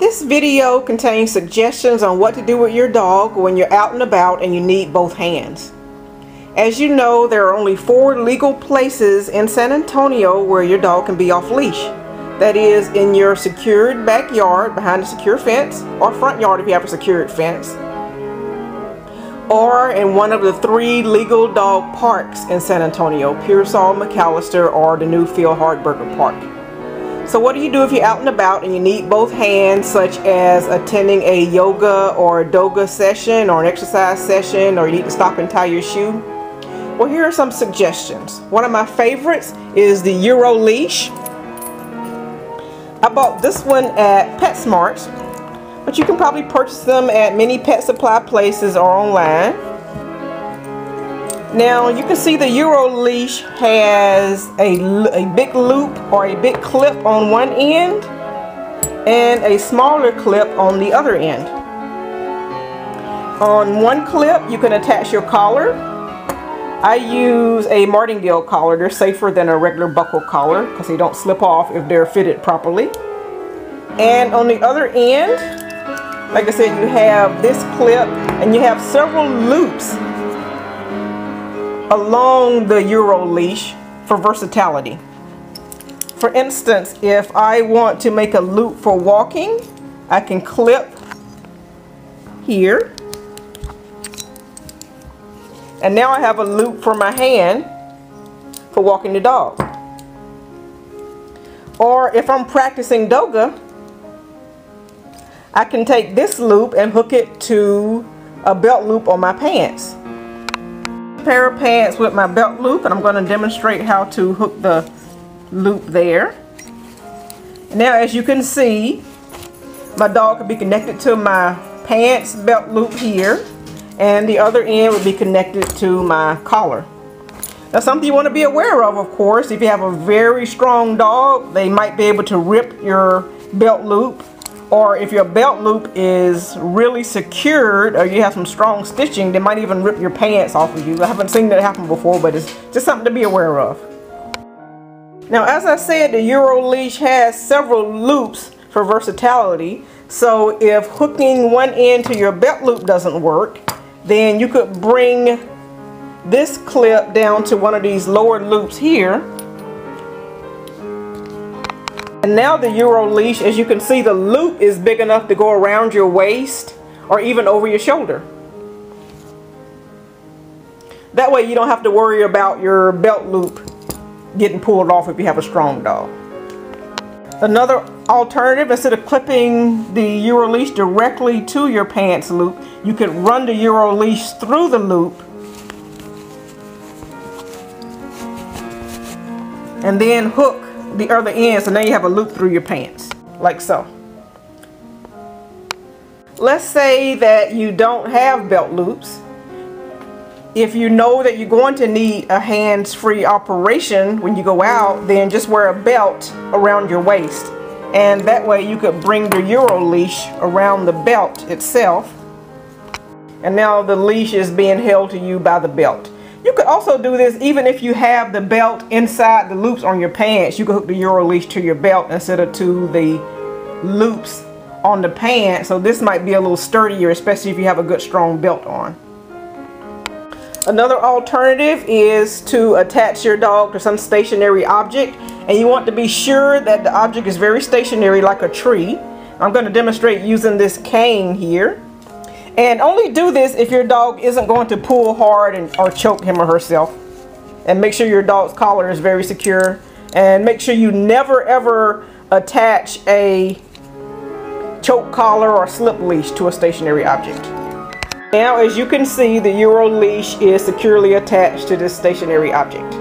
This video contains suggestions on what to do with your dog when you're out and about and you need both hands. As you know, there are only 4 legal places in San Antonio where your dog can be off leash. That is in your secured backyard behind a secure fence, or front yard if you have a secured fence, or in one of the 3 legal dog parks in San Antonio, Pearsall, McAllister, or the new Phil Hardberger Park. So what do you do if you're out and about and you need both hands, such as attending a yoga or doga session or an exercise session, or you need to stop and tie your shoe? Well, here are some suggestions. One of my favorites is the Euro Leash. I bought this one at PetSmart, but you can probably purchase them at many pet supply places or online. Now you can see the Euro Leash has a big loop or a big clip on one end and a smaller clip on the other end. On one clip you can attach your collar. I use a martingale collar. They're safer than a regular buckle collar because they don't slip off if they're fitted properly. And on the other end, like I said, you have this clip and you have several loops along the Euro Leash for versatility. For instance, if I want to make a loop for walking, I can clip here. And now I have a loop for my hand for walking the dog. Or if I'm practicing doga, I can take this loop and hook it to a belt loop on my pants. Pair of pants with my belt loop, and I'm going to demonstrate how to hook the loop there. Now, as you can see, my dog can be connected to my pants belt loop here, and the other end will be connected to my collar. Now, something you want to be aware of course, if you have a very strong dog, they might be able to rip your belt loop. Or if your belt loop is really secured or you have some strong stitching, they might even rip your pants off of you. I haven't seen that happen before, but it's just something to be aware of. Now, as I said, the Euro Leash has several loops for versatility. So if hooking one end to your belt loop doesn't work, then you could bring this clip down to one of these lower loops here. And now the Euro Leash, as you can see, the loop is big enough to go around your waist or even over your shoulder. That way you don't have to worry about your belt loop getting pulled off if you have a strong dog. Another alternative, instead of clipping the Euro Leash directly to your pants loop, you could run the Euro Leash through the loop and then hook the other end, so now you have a loop through your pants, like so. Let's say that you don't have belt loops. If you know that you're going to need a hands-free operation when you go out, then just wear a belt around your waist, and that way you could bring the Euro Leash around the belt itself, and now the leash is being held to you by the belt. You could also do this even if you have the belt inside the loops on your pants. You could hook the Euro Leash to your belt instead of to the loops on the pants. So this might be a little sturdier, especially if you have a good strong belt on. Another alternative is to attach your dog to some stationary object, and you want to be sure that the object is very stationary, like a tree. I'm going to demonstrate using this cane here. And only do this if your dog isn't going to pull hard or choke him or herself. And make sure your dog's collar is very secure. And make sure you never ever attach a choke collar or slip leash to a stationary object. Now, as you can see, the Euro Leash is securely attached to this stationary object.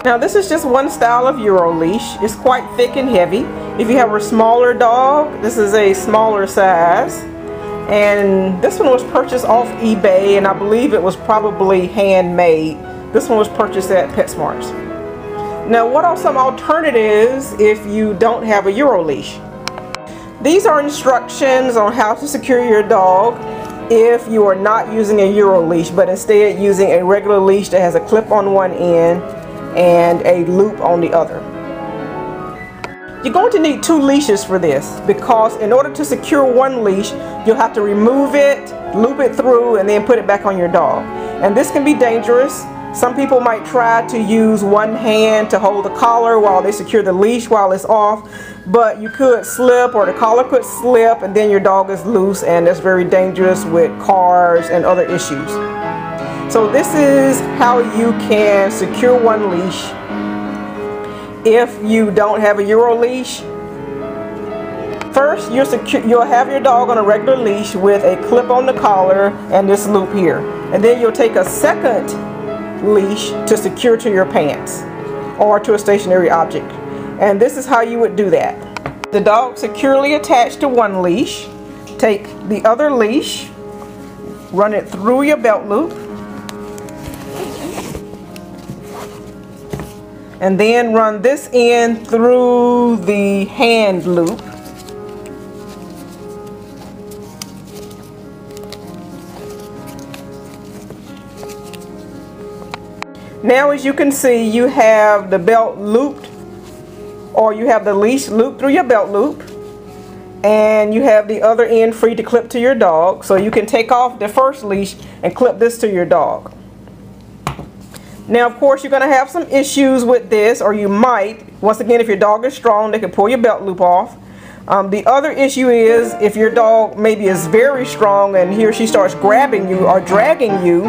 Now, this is just one style of Euro Leash. It's quite thick and heavy. If you have a smaller dog, this is a smaller size. And this one was purchased off eBay, and I believe it was probably handmade. This one was purchased at PetSmart. Now, what are some alternatives if you don't have a Euro Leash? These are instructions on how to secure your dog if you are not using a Euro Leash, but instead using a regular leash that has a clip on one end and a loop on the other. You're going to need 2 leashes for this, because in order to secure one leash, you'll have to remove it, loop it through, and then put it back on your dog. And this can be dangerous. Some people might try to use one hand to hold the collar while they secure the leash while it's off, but you could slip, or the collar could slip, and then your dog is loose, and that's very dangerous with cars and other issues. So this is how you can secure one leash. If you don't have a Euro leash, first you'll have your dog on a regular leash with a clip on the collar and this loop here. And then you'll take a second leash to secure to your pants or to a stationary object. And this is how you would do that. The dog securely attached to one leash. Take the other leash, run it through your belt loop, and then run this end through the hand loop. Now, as you can see, you have the belt looped, or you have the leash looped through your belt loop, and you have the other end free to clip to your dog. So you can take off the first leash and clip this to your dog. Now, of course, you're going to have some issues with this, or you might. Once again, if your dog is strong, they can pull your belt loop off. The other issue is if your dog maybe is very strong and he or she starts grabbing you or dragging you,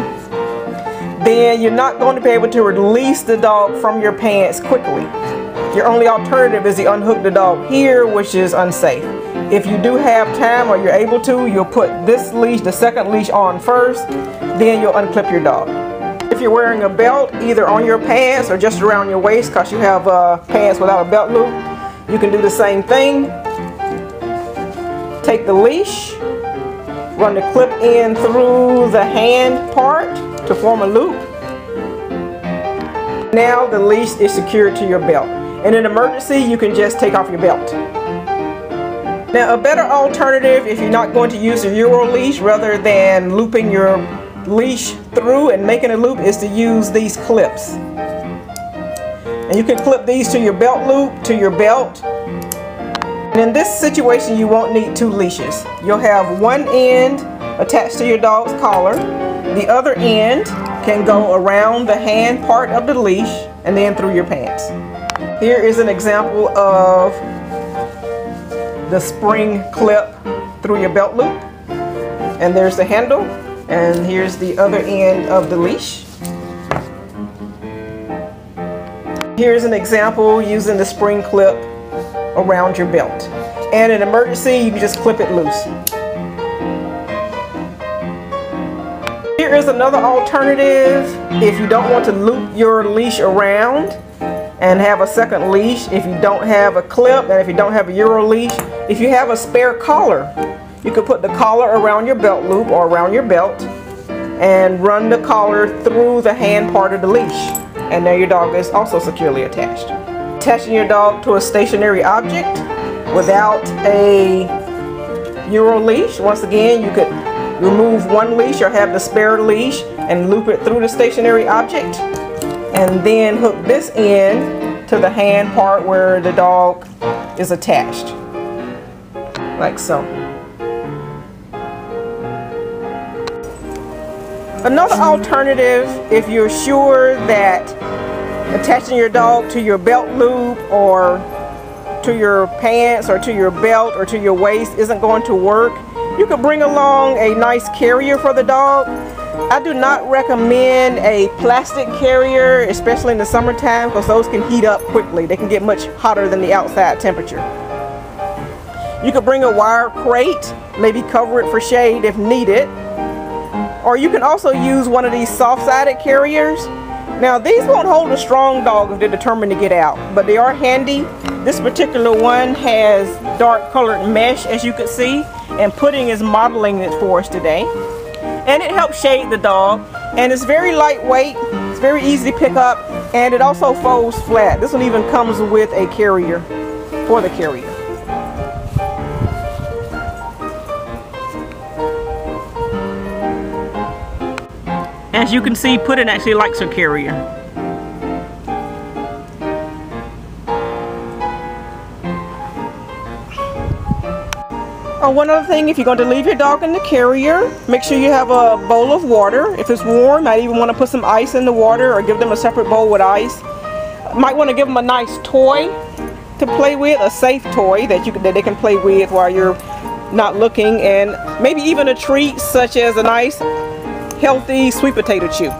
then you're not going to be able to release the dog from your pants quickly. Your only alternative is to unhook the dog here, which is unsafe. If you do have time, or you're able to, you'll put this leash, the second leash, on first, then you'll unclip your dog. If you're wearing a belt, either on your pants or just around your waist because you have pants without a belt loop, you can do the same thing. Take the leash, run the clip in through the hand part to form a loop. Now the leash is secured to your belt. In an emergency, you can just take off your belt. Now, a better alternative, if you're not going to use a Euro leash, rather than looping your leash through and making a loop, is to use these clips. And you can clip these to your belt loop, to your belt. And in this situation, you won't need 2 leashes. You'll have one end attached to your dog's collar. The other end can go around the hand part of the leash and then through your pants. Here is an example of the spring clip through your belt loop. And there's the handle. And here's the other end of the leash. Here's an example using the spring clip around your belt. And in an emergency, you can just clip it loose. Here is another alternative if you don't want to loop your leash around and have a second leash, if you don't have a clip, and if you don't have a Euro leash. If you have a spare collar, you could put the collar around your belt loop or around your belt and run the collar through the hand part of the leash. And there your dog is also securely attached. Attaching your dog to a stationary object without a Euro leash, once again, you could remove one leash or have the spare leash and loop it through the stationary object, and then hook this end to the hand part where the dog is attached, like so. Another alternative, if you're sure that attaching your dog to your belt loop or to your pants or to your belt or to your waist isn't going to work, you could bring along a nice carrier for the dog. I do not recommend a plastic carrier, especially in the summertime, because those can heat up quickly. They can get much hotter than the outside temperature. You could bring a wire crate, maybe cover it for shade if needed. Or you can also use one of these soft-sided carriers. Now, these won't hold a strong dog if they're determined to get out, but they are handy. This particular one has dark colored mesh, as you can see, and Pudding is modeling it for us today. And it helps shade the dog, and it's very lightweight, it's very easy to pick up, and it also folds flat. This one even comes with a carrier for the carrier. As you can see, Pudding actually likes her carrier. One other thing, if you're going to leave your dog in the carrier, make sure you have a bowl of water. If it's warm, I even want to put some ice in the water or give them a separate bowl with ice. Might want to give them a nice toy to play with, a safe toy that they can play with while you're not looking, and maybe even a treat such as a nice healthy sweet potato chew.